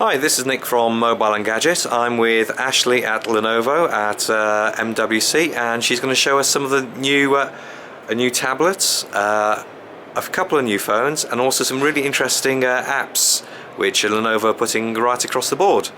Hi, this is Nick from Mobile and Gadget. I'm with Ashley at Lenovo at MWC, and she's going to show us some of the new tablets, a couple of new phones, and also some really interesting apps which Lenovo are putting right across the board.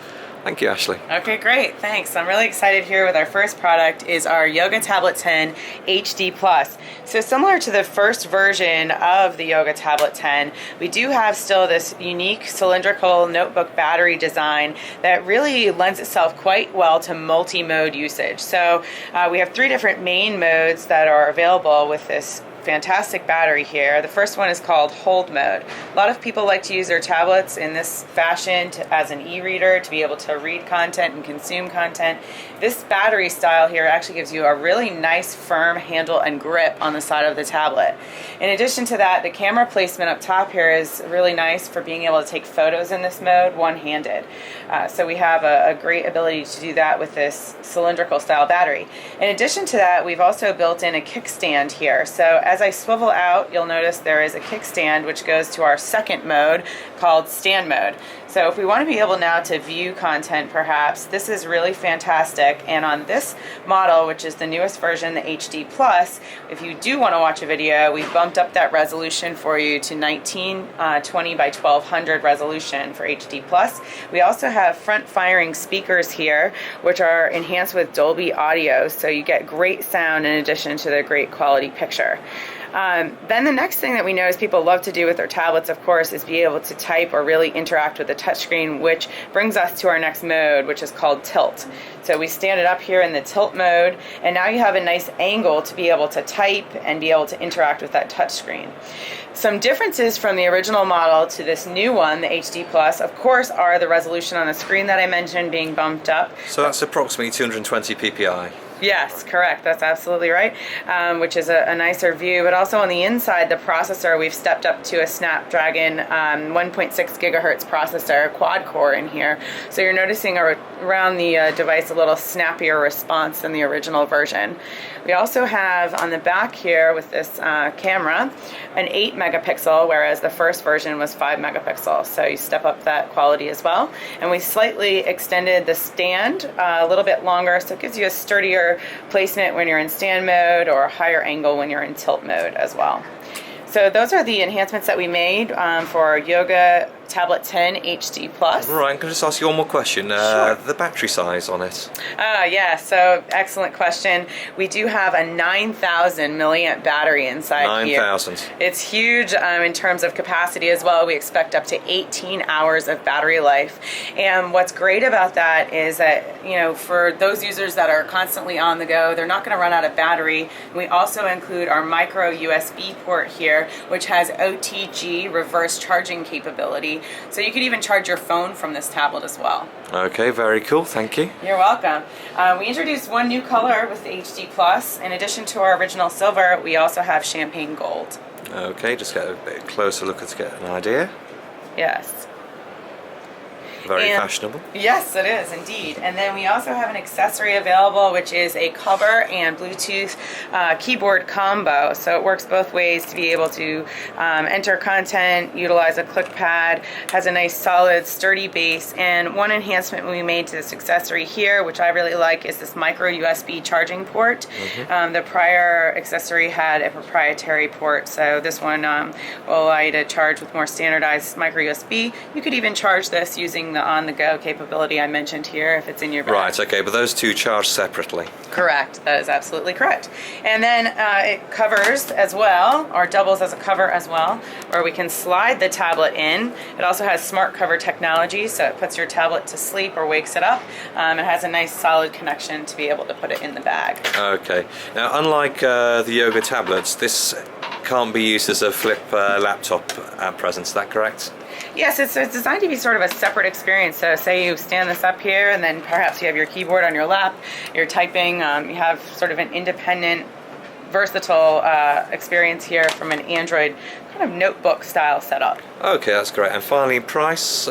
Thank you, Ashley. Okay, great. Thanks. I'm really excited here with our first product is our Yoga Tablet 10 HD+. So similar to the first version of the Yoga Tablet 10, we do have still this unique cylindrical notebook battery design that really lends itself quite well to multi-mode usage. So we have 3 different main modes that are available with this fantastic battery here. The first one is called hold mode. A lot of people like to use their tablets in this fashion as an e-reader to be able to read content and consume content. This battery style here actually gives you a really nice firm handle and grip on the side of the tablet. In addition to that, the camera placement up top here is really nice for being able to take photos in this mode one-handed. So we have a great ability to do that with this cylindrical style battery. In addition to that, we've also built in a kickstand here. So as I swivel out, you'll notice there is a kickstand which goes to our second mode called stand mode. So if we want to be able now to view content perhaps, this is really fantastic. And on this model, which is the newest version, the HD+, if you do want to watch a video, we've bumped up that resolution for you to 1920 by 1200 resolution for HD+. We also have front-firing speakers here, which are enhanced with Dolby audio, so you get great sound in addition to the great quality picture. Then the next thing that we know is people love to do with their tablets, of course, is be able to type or really interact with the touchscreen, which brings us to our next mode, which is called tilt. So we stand it up here in the tilt mode, and now you have a nice angle to be able to type and be able to interact with that touchscreen. Some differences from the original model to this new one, the HD+, of course, are the resolution on the screen that I mentioned being bumped up. So that's approximately 220 ppi. Yes, correct. That's absolutely right, which is a nicer view. But also on the inside, the processor, we've stepped up to a Snapdragon 1.6 gigahertz processor, quad-core in here. So you're noticing around the device a little snappier response than the original version. We also have on the back here with this camera an 8 megapixel, whereas the first version was 5 megapixels. So you step up that quality as well. And we slightly extended the stand a little bit longer, so it gives you a sturdier placement when you're in stand mode or a higher angle when you're in tilt mode as well. So those are the enhancements that we made for our Yoga Tablet 10 HD+. Right, can I just ask you one more question? Sure. The battery size on it? Yeah, so excellent question. We do have a 9,000 milliamp battery inside here. 9,000. It's huge in terms of capacity as well. We expect up to 18 hours of battery life. And what's great about that is that, you know, for those users that are constantly on the go, they're not going to run out of battery. We also include our micro USB port here, which has OTG reverse charging capability. So you could even charge your phone from this tablet as well. Okay, very cool. Thank you. You're welcome. We introduced one new color with the HD+. In addition to our original silver, we also have champagne gold. Okay, just get a bit closer look to get an idea. Yes. Very fashionable. Yes, it is indeed. And then we also have an accessory available, which is a cover and Bluetooth keyboard combo. So it works both ways to be able to enter content, utilize a click pad, has a nice solid sturdy base. And one enhancement we made to this accessory here, which I really like, is this micro USB charging port. The prior accessory had a proprietary port, so this one will allow you to charge with more standardized micro USB. You could even charge this using the on-the-go capability I mentioned here if it's in your bag. Right, okay, but those two charge separately. Correct, that is absolutely correct. And then it covers as well, or doubles as a cover as well, where we can slide the tablet in. It also has smart cover technology, so it puts your tablet to sleep or wakes it up. It has a nice solid connection to be able to put it in the bag. Okay, now unlike the Yoga tablets, this can't be used as a flip laptop at present, is that correct? Yes, it's designed to be sort of a separate experience. So say you stand this up here and then perhaps you have your keyboard on your lap, you're typing, you have sort of an independent, versatile experience here from an Android kind of notebook style setup. Okay, that's great. And finally, price?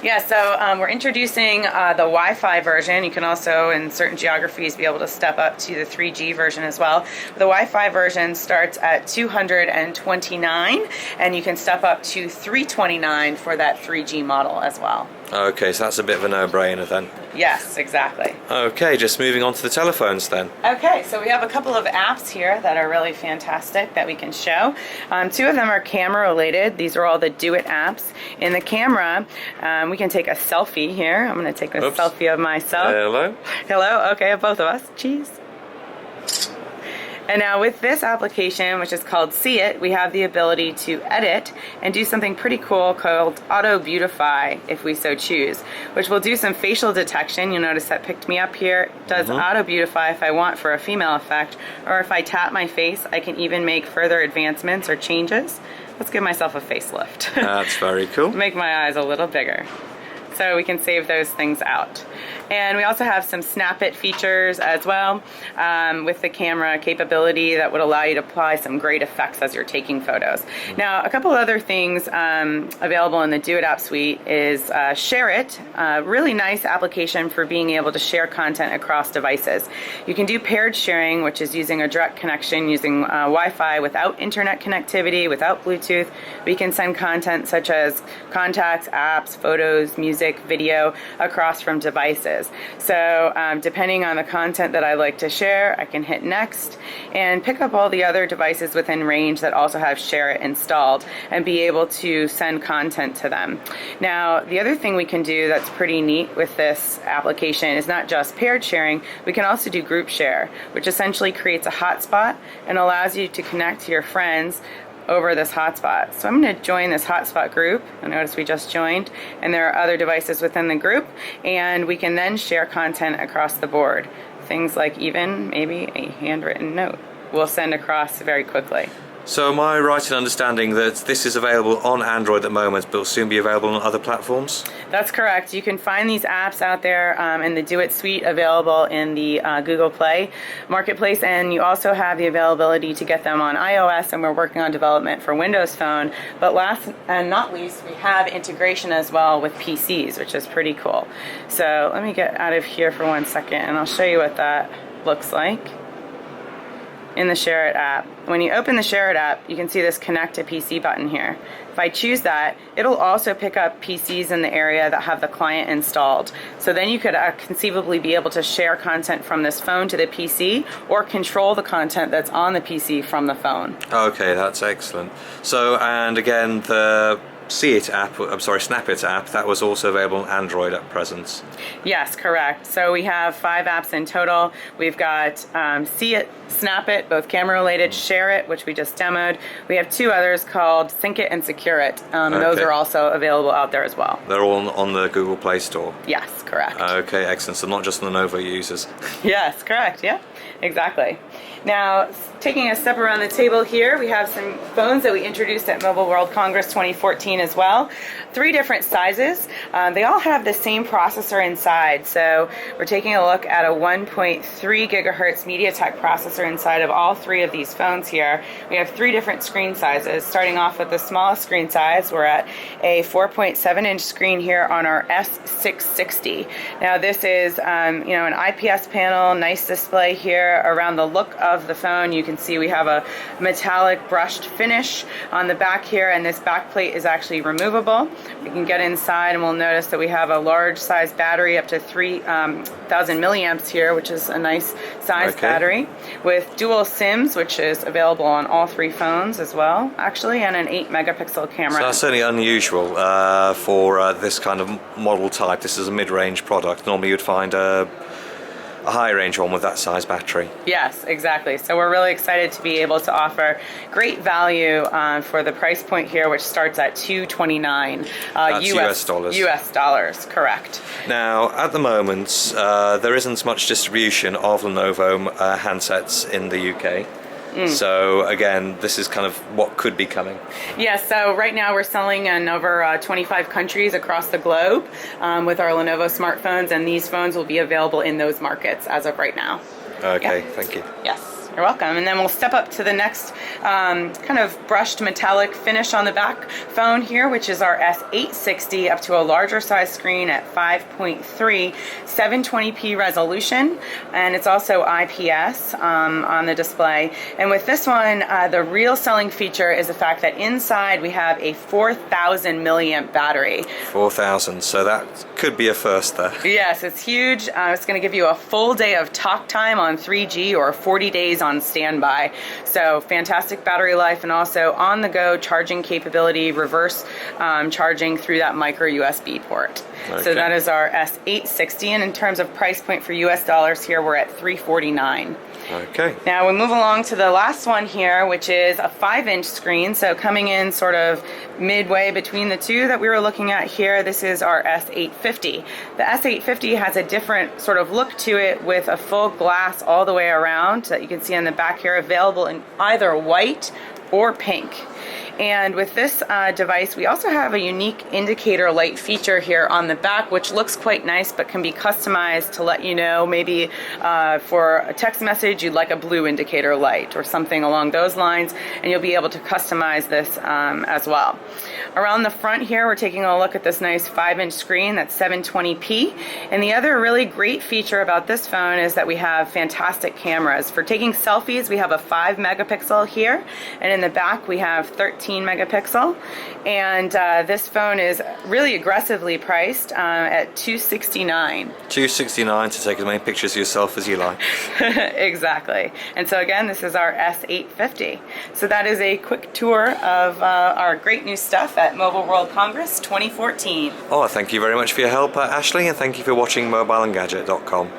Yeah, so we're introducing the Wi-Fi version. You can also, in certain geographies, be able to step up to the 3G version as well. The Wi-Fi version starts at $229, and you can step up to $329 for that 3G model as well. Okay, so that's a bit of a no-brainer then. Yes, exactly. Okay, just moving on to the telephones then. Okay, so we have a couple of apps here that are really fantastic that we can show. Two of them are camera related. These are all the DOit apps. In the camera, we can take a selfie here. I'm going to take a selfie of myself. Hello. Hello, okay, of both of us. Cheese. And now with this application, which is called DOit, we have the ability to edit and do something pretty cool called Auto Beautify, if we so choose, which will do some facial detection. You'll notice that picked me up here. It does Auto Beautify if I want for a female effect, or if I tap my face, I can even make further advancements or changes. Let's give myself a facelift. That's very cool. Make my eyes a little bigger. So we can save those things out. And we also have some Snap It features as well with the camera capability that would allow you to apply some great effects as you're taking photos. Now, a couple other things available in the DOit app suite is Share It, a really nice application for being able to share content across devices. You can do paired sharing, which is using a direct connection using Wi-Fi without internet connectivity, without Bluetooth. We can send content such as contacts, apps, photos, music, video across from devices. So depending on the content that I like to share, I can hit next and pick up all the other devices within range that also have Share It installed and be able to send content to them. Now, the other thing we can do that's pretty neat with this application is not just paired sharing, we can also do group share, which essentially creates a hotspot and allows you to connect to your friends over this hotspot. So I'm going to join this hotspot group. I notice we just joined, and there are other devices within the group, and we can then share content across the board. Things like even maybe a handwritten note we'll send across very quickly. So am I right in understanding that this is available on Android at the moment, but will soon be available on other platforms? That's correct. You can find these apps out there in the DOit suite available in the Google Play marketplace, and you also have the availability to get them on iOS, and we're working on development for Windows Phone. But last and not least, we have integration as well with PCs, which is pretty cool. So let me get out of here for 1 second, and I'll show you what that looks like in the Share It app. When you open the Share It app, you can see this Connect to PC button here. If I choose that, it'll also pick up PCs in the area that have the client installed. So then you could conceivably be able to share content from this phone to the PC or control the content that's on the PC from the phone. Okay, that's excellent. So, and again, the Snap It app, that was also available on Android at present. Yes, correct. So we have 5 apps in total. We've got See It, Snap It, both camera related, Share It, which we just demoed. We have 2 others called Sync It and Secure It. Those are also available out there as well. They're all on the Google Play Store? Yes, correct. Okay, excellent. So not just Lenovo users. Yes, correct. Yeah, exactly. Now, taking a step around the table here, we have some phones that we introduced at Mobile World Congress 2014 as well. 3 different sizes. They all have the same processor inside. So we're taking a look at a 1.3 gigahertz MediaTek processor inside of all 3 of these phones here. We have 3 different screen sizes. Starting off with the smallest screen size, we're at a 4.7-inch screen here on our S660. Now this is an IPS panel, nice display here. Around the look of the phone, you can see we have a metallic brushed finish on the back here, and this back plate is actually removable. We can get inside and we'll notice that we have a large size battery up to 3,000 milliamps here, which is a nice size battery, with dual SIMs, which is available on all 3 phones as well, actually, and an 8 megapixel camera. So that's certainly unusual for this kind of model type. This is a mid-range product. Normally you'd find a high range one with that size battery. Yes, exactly. So we're really excited to be able to offer great value for the price point here, which starts at $229 US dollars. US dollars, correct. Now, at the moment, there isn't much distribution of Lenovo handsets in the UK. So again, this is kind of what could be coming. Yes, so right now we're selling in over 25 countries across the globe with our Lenovo smartphones, and these phones will be available in those markets as of right now. Okay, thank you. Yes. You're welcome. And then we'll step up to the next kind of brushed metallic finish on the back phone here, which is our S860, up to a larger size screen at 5.3, 720p resolution, and it's also IPS on the display. And with this one, the real selling feature is the fact that inside we have a 4,000 milliamp battery. 4,000, so that could be a first there. Yes, it's huge. It's going to give you a full day of talk time on 3G or 40 days on standby. So fantastic battery life, and also on-the-go charging capability, reverse charging through that micro USB port. Okay. So that is our S860, and in terms of price point for US dollars here, we're at $349. Okay. Now we move along to the last one here, which is a 5-inch screen. So coming in sort of midway between the two that we were looking at here, this is our S850. The S850 has a different sort of look to it, with a full glass all the way around that you can see on the back here, available in either white or pink. And with this device, we also have a unique indicator light feature here on the back, which looks quite nice, but can be customized to let you know maybe for a text message you'd like a blue indicator light or something along those lines, and you'll be able to customize this as well. Around the front here, we're taking a look at this nice 5-inch screen that's 720p. And the other really great feature about this phone is that we have fantastic cameras. For taking selfies, we have a 5 megapixel here, and in the back we have 13 megapixel, and this phone is really aggressively priced at $269. $269 to take as many pictures of yourself as you like. Exactly. And so again, this is our S850. So that is a quick tour of our great new stuff at Mobile World Congress 2014. Oh, thank you very much for your help, Ashley, and thank you for watching mobileandgadget.com.